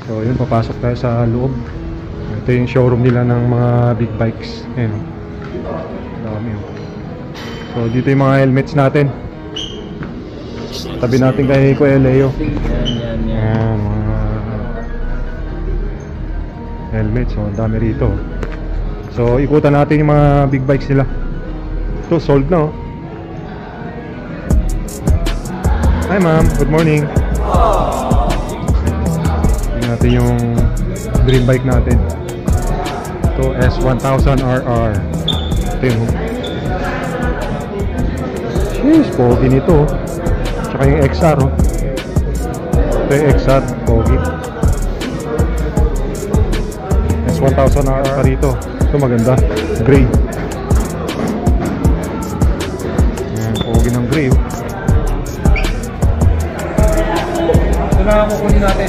So yun, papasok tayo sa loob. Ito yung showroom nila ng mga big bikes. Ayan, dami. So dito yung mga helmets natin. Tabi natin kay Kuya Leo. Ayan, mga helmets. So dami rito. So ikutan natin yung mga big bikes nila. Ito, sold na, oh. Hi ma'am, good morning. Tingnan natin yung dream bike natin. Ito, S1000RR. Ito yun, oh. Sheesh, pogi nito, oh. Tsaka yung XR, oh. Ito yung XR, pogi. S1000RR rito. Ito maganda, gray. Ayan, pogi ng gray, oh. Ito na ang kukunin natin.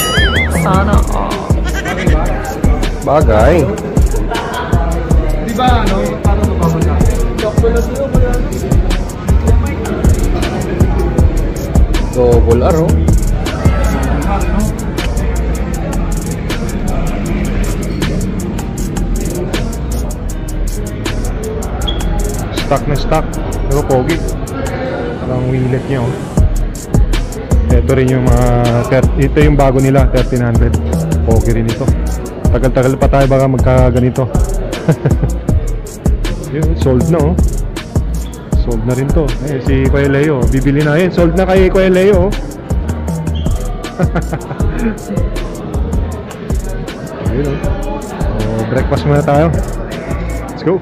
Sana Bagay. Di ba ano? Paano ito babag natin? Double R, oh. Stock na stock. Pero pogi. Parang wheelet niya, oh. Ito rin yung mga ito yung bago nila, 1300. Pogi rin ito. Tagal-tagal pa tayo baka magkaganito. Yun, sold na, oh. Sold na rin to. Eh, si Kuya Leo, bibili na yun. Sold na kay Kuya Leo, oh. Ayun, oh. So, breakfast muna tayo. Let's go.